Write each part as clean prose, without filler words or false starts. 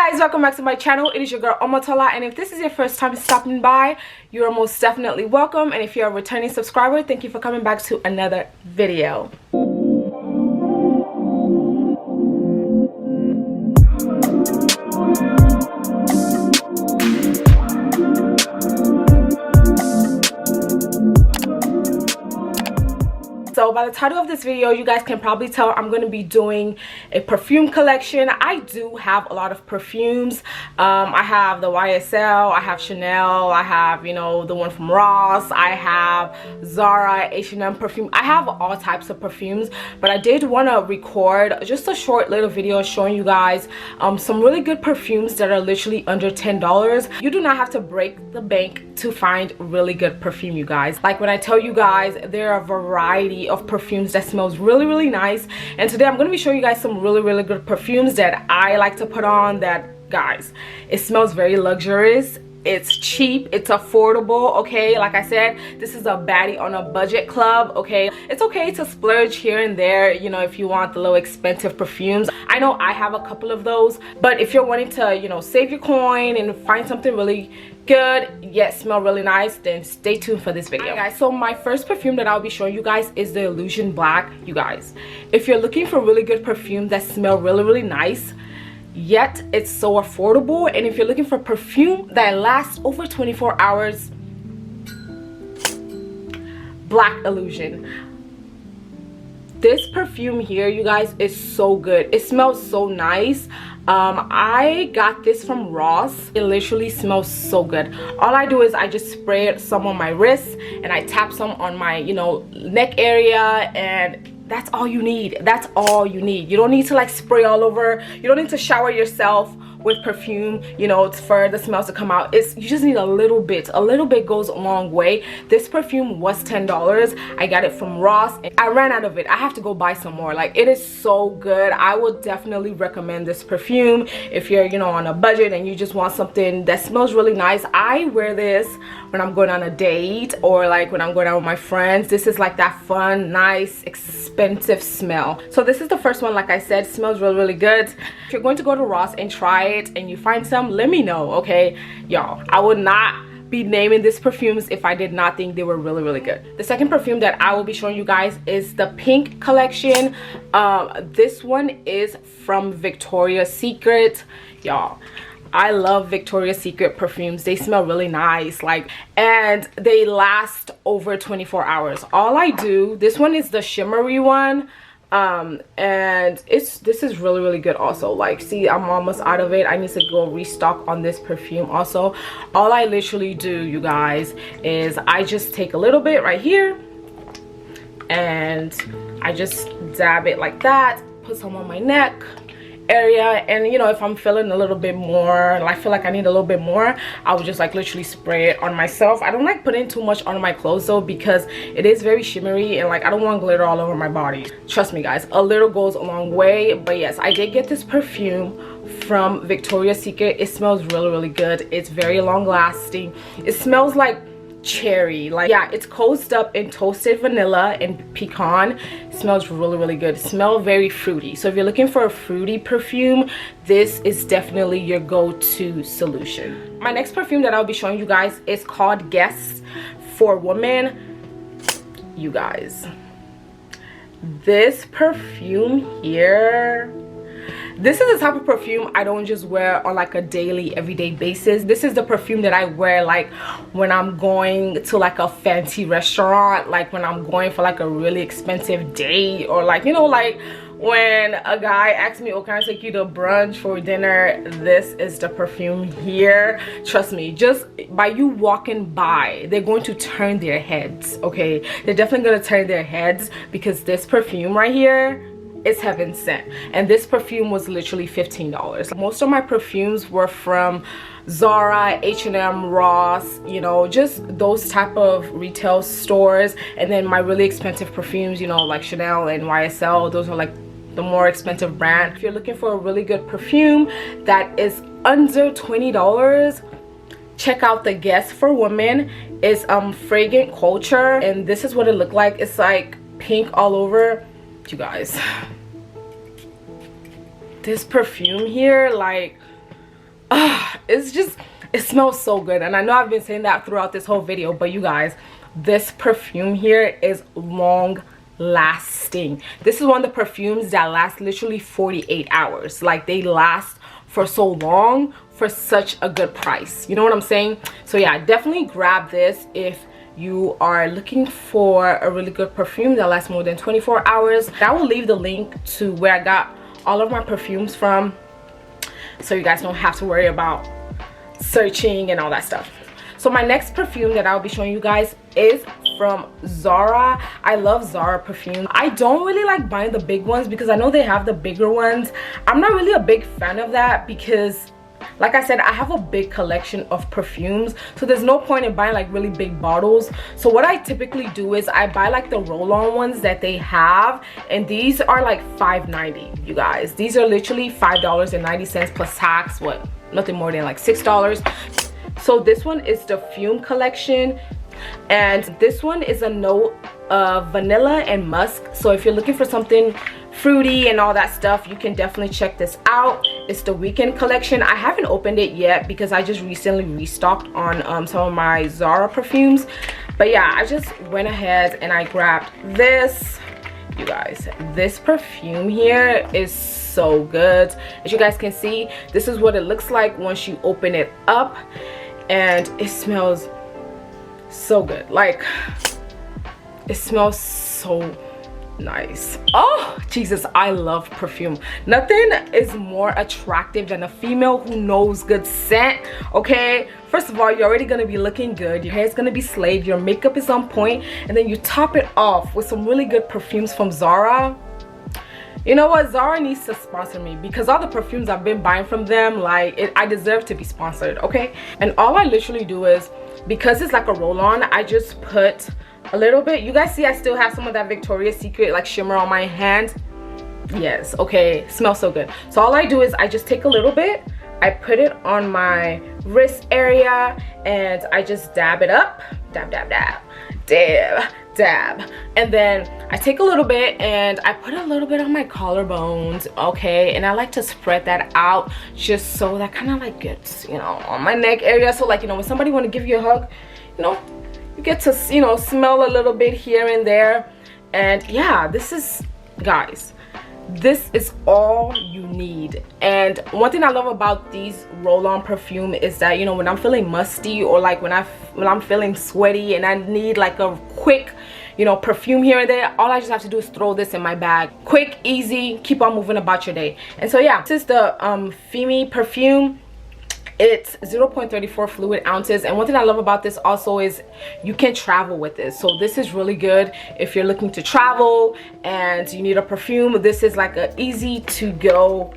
Guys, welcome back to my channel. It is your girl Omotola, and if this is your first time stopping by, you are most definitely welcome. And if you're a returning subscriber, thank you for coming back to another video. So by the title of this video, you guys can probably tell I'm going to be doing a perfume collection. I do have a lot of perfumes. I have the YSL, I have Chanel, I have, you know, the one from Ross, I have Zara, H&M perfume. I have all types of perfumes, but I did want to record just a short little video showing you guys some really good perfumes that are literally under $10. You do not have to break the bank to find really good perfume, you guys. Like when I tell you guys, there are a variety of perfumes that smells really nice, and today I'm going to be showing you guys some really good perfumes that I like to put on. That, guys, it smells very luxurious, it's cheap, it's affordable. Okay, like I said, this is a baddie on a budget club. Okay, it's okay to splurge here and there, you know, if you want the little expensive perfumes. I know I have a couple of those, but if you're wanting to, you know, save your coin and find something really good yet smell really nice, then stay tuned for this video. Alright guys, so my first perfume that I'll be showing you guys is the Illusion Black. You guys, if you're looking for really good perfume that smell really nice yet it's so affordable, and if you're looking for perfume that lasts over 24 hours, Black Illusion. This perfume here, you guys, is so good. It smells so nice. I got this from Ross. It literally smells so good. All I do is I just spray some on my wrists and I tap some on my, you know, neck area, and that's all you need. That's all you need. You don't need to like spray all over. You don't need to shower yourself with perfume, you know, for the smells to come out. It's, you just need a little bit. A little bit goes a long way. This perfume was $10. I got it from Ross and I ran out of it. I have to go buy some more. Like, it is so good. I would definitely recommend this perfume if you're, you know, on a budget and you just want something that smells really nice. I wear this when I'm going on a date, or like when I'm going out with my friends. This is like that fun, nice, expensive smell. So this is the first one. Like I said, smells really good. If you're going to go to Ross and try it and you find some, let me know. Okay, y'all, I would not be naming these perfumes if I did not think they were really good. The second perfume that I will be showing you guys is the Pink collection. This one is from Victoria's Secret. Y'all, I love Victoria's Secret perfumes. They smell really nice, like, and they last over 24 hours. All I do, this one is the shimmery one, and this is really good also. Like, see, I'm almost out of it. I need to go restock on this perfume also. All I literally do, you guys, is I just take a little bit right here and I just dab it like that, put some on my neck area, and you know, if I'm feeling a little bit more, I feel like I need a little bit more, I would just like literally spray it on myself. I don't like putting too much on my clothes though, because it is very shimmery and like I don't want glitter all over my body. Trust me guys, a little goes a long way. But yes, I did get this perfume from Victoria's Secret. It smells really good. It's very long lasting. It smells like cherry, like, yeah, it's coated up in toasted vanilla and pecan. It smells really good. It smells very fruity. So if you're looking for a fruity perfume, this is definitely your go-to solution. My next perfume that I'll be showing you guys is called Guess for Women. You guys, this perfume here, this is the type of perfume I don't just wear on like a daily, everyday basis. This is the perfume that I wear like when I'm going to like a fancy restaurant, like when I'm going for like a really expensive date, or like, you know, like when a guy asks me, oh, can I take you to brunch for dinner? This is the perfume here. Trust me, just by you walking by, they're going to turn their heads. Okay, they're definitely going to turn their heads, because this perfume right here, it's heaven sent. And this perfume was literally $15. Most of my perfumes were from Zara, H&M, Ross, you know, just those type of retail stores. And then my really expensive perfumes, you know, like Chanel and YSL, those are like the more expensive brand. If you're looking for a really good perfume that is under $20, check out the Guess for Women. It's fragrant culture, and this is what it looked like. It's like pink all over. You guys, this perfume here, like, it's just, it smells so good. And I know I've been saying that throughout this whole video, but you guys, this perfume here is long lasting. This is one of the perfumes that last literally 48 hours. Like, they last for so long for such a good price, you know what I'm saying? So yeah, definitely grab this if you are looking for a really good perfume that lasts more than 24 hours. I will leave the link to where I got all of my perfumes from, so you guys don't have to worry about searching and all that stuff. So my next perfume that I'll be showing you guys is from Zara. I love Zara perfume. I don't really like buying the big ones because I know they have the bigger ones. I'm not really a big fan of that because, like I said, I have a big collection of perfumes, so there's no point in buying like really big bottles. So what I typically do is I buy like the roll-on ones that they have, and these are like $5.90, you guys. These are literally $5.90 plus tax, what, nothing more than like $6. So this one is the Fume collection, and this one is a note of vanilla and musk. So if you're looking for something fruity and all that stuff, you can definitely check this out. It's the Weekend collection. I haven't opened it yet because I just recently restocked on some of my Zara perfumes. But yeah, I just went ahead and I grabbed this. You guys, this perfume here is so good. As you guys can see, this is what it looks like once you open it up, and it smells so good. Like, it smells so nice. Oh Jesus, I love perfume. Nothing is more attractive than a female who knows good scent. Okay, first of all, you're already gonna be looking good, your hair is gonna be slayed, your makeup is on point, and then you top it off with some really good perfumes from Zara. You know what, Zara needs to sponsor me because all the perfumes I've been buying from them, like, I deserve to be sponsored, okay? And all I literally do is, because it's like a roll-on, I just put a little bit. You guys see I still have some of that Victoria's Secret like shimmer on my hand. Yes, okay, smells so good. So all I do is I just take a little bit, I put it on my wrist area, and I just dab it up. Dab, dab, dab, dab, dab. And then I take a little bit and I put a little bit on my collarbones, okay? And I like to spread that out just so that kind of like gets, you know, on my neck area. So like, you know, when somebody want to give you a hug, you know, you get to, you know, smell a little bit here and there. And yeah, this is, guys, this is all you need. And one thing I love about these roll-on perfume is that, you know, when I'm feeling musty or like when I'm feeling sweaty and I need like a quick, you know, perfume here and there, all I just have to do is throw this in my bag. Quick, easy, keep on moving about your day. And so yeah, this is the Perfume perfume. It's 0.34 fluid ounces, and one thing I love about this also is you can travel with this. So this is really good if you're looking to travel and you need a perfume. This is like an easy to go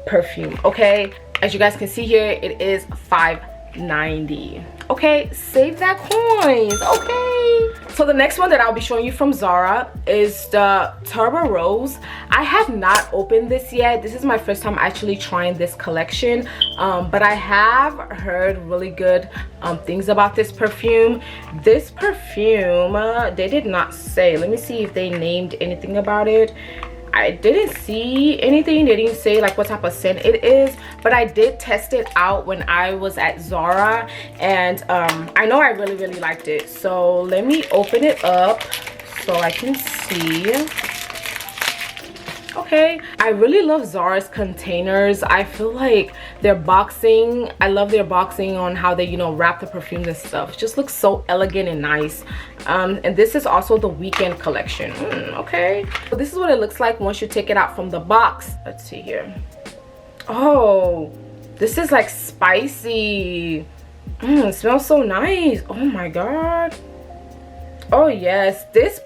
perfume, okay? As you guys can see here, it is $5.90. Okay, save that coins, okay? So the next one that I'll be showing you from Zara is the Turbo Rose. I have not opened this yet. This is my first time actually trying this collection, but I have heard really good things about this perfume. This perfume, they did not say. Let me see if they named anything about it. I didn't see anything. They didn't say like what type of scent it is, but I did test it out when I was at Zara, and I know I really liked it. So let me open it up so I can see. Okay, I really love Zara's containers. I feel like their boxing, I love their boxing on how they, you know, wrap the perfumes and stuff. It just looks so elegant and nice. And this is also the Weekend collection. Okay, so this is what it looks like once you take it out from the box. Let's see here. Oh, this is like spicy. It smells so nice. Oh my god. Oh yes, this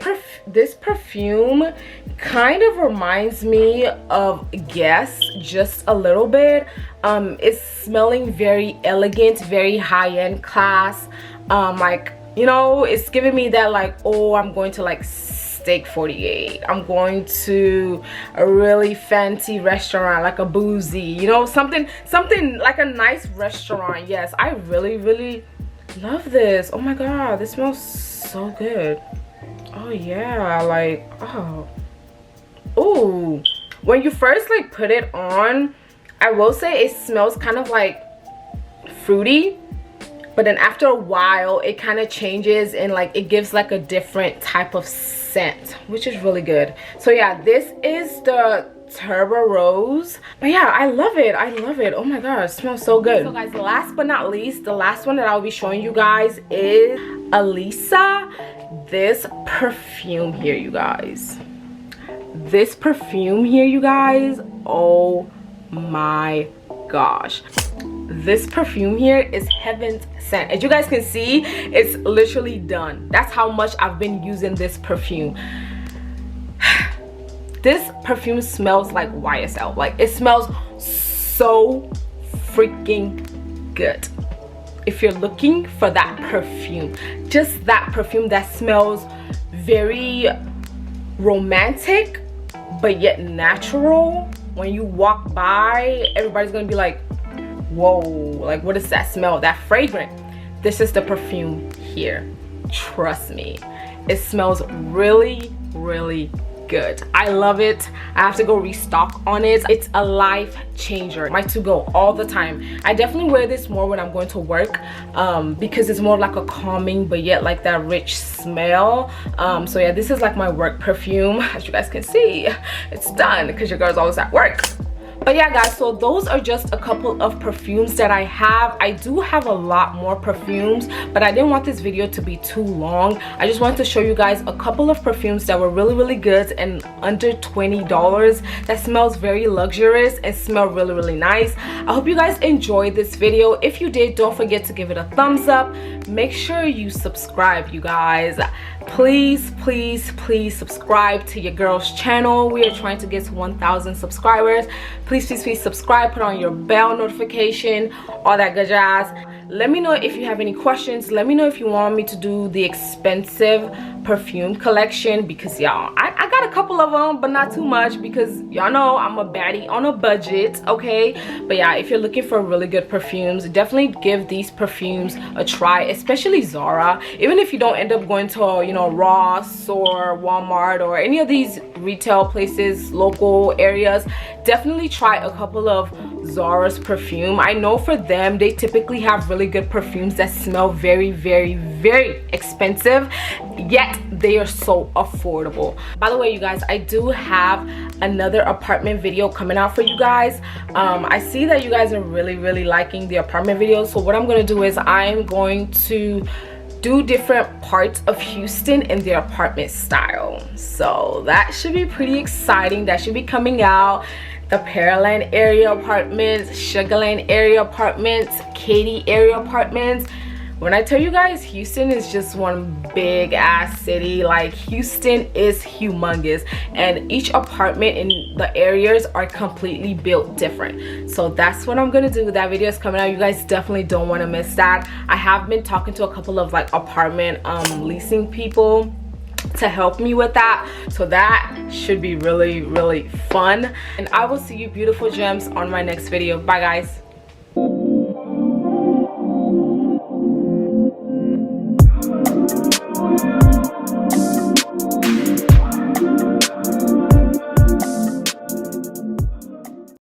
perfume kind of reminds me of Guess just a little bit. It's smelling very elegant, very high-end class. Like, you know, it's giving me that like, oh, I'm going to like Steak 48. I'm going to a really fancy restaurant, like a boozy, you know, something like a nice restaurant. Yes, I really love this. Oh my god, this smells so good. Oh yeah, like, oh, when you first like put it on, I will say it smells kind of like fruity, but then after a while it kind of changes and like it gives like a different type of scent, which is really good. So yeah, this is the Turbo Rose. But yeah, I love it. I love it. Oh my god, it smells so good. So guys, last but not least, the last one that I'll be showing you guys is Alisa. This perfume here, you guys. This perfume here, you guys. Oh my gosh, this perfume here is heaven's scent. As you guys can see, it's literally done. That's how much I've been using this perfume. This perfume smells like YSL. Like, it smells so freaking good. If you're looking for that perfume, just that perfume that smells very romantic but yet natural, when you walk by, everybody's gonna be like, whoa, like what is that smell, that fragrant? This is the perfume here. Trust me, it smells really, really good. I love it. I have to go restock on it. It's a life changer. My to go all the time. I definitely wear this more when I'm going to work because it's more like a calming but yet like that rich smell. So yeah, this is like my work perfume. As you guys can see, it's done because your girl's always at work. But yeah guys, so those are just a couple of perfumes that I have. I do have a lot more perfumes, but I didn't want this video to be too long. I just wanted to show you guys a couple of perfumes that were really, really good and under $20 that smells very luxurious and smell really, really nice. I hope you guys enjoyed this video. If you did, don't forget to give it a thumbs up. Make sure you subscribe, you guys. Please, please, please subscribe to your girl's channel. We are trying to get to 1,000 subscribers. Please, please, please subscribe, put on your bell notification, all that good jazz. Let me know if you have any questions. Let me know if you want me to do the expensive perfume collection, because y'all, I got a couple of them, but not too much, because y'all know I'm a baddie on a budget, okay? But yeah, if you're looking for really good perfumes, definitely give these perfumes a try, especially Zara. Even if you don't end up going to, you know, Ross or Walmart or any of these retail places, local areas, definitely try a couple of Zara's perfume. I know for them, they typically have really good perfumes that smell very, very, very expensive, yet they are so affordable. By the way, you guys, I do have another apartment video coming out for you guys. I see that you guys are really, really liking the apartment videos, so what I'm going to do is I'm going to do different parts of Houston in their apartment style. So that should be pretty exciting. That should be coming out. The Pearland area apartments, Sugarland area apartments, Katy area apartments. When I tell you guys, Houston is just one big ass city. Like, Houston is humongous, and each apartment in the areas are completely built different. So that's what I'm gonna do. That video is coming out. You guys definitely don't want to miss that. I have been talking to a couple of like apartment leasing people to help me with that, so that should be really, really fun. And I will see you beautiful gems on my next video. Bye guys.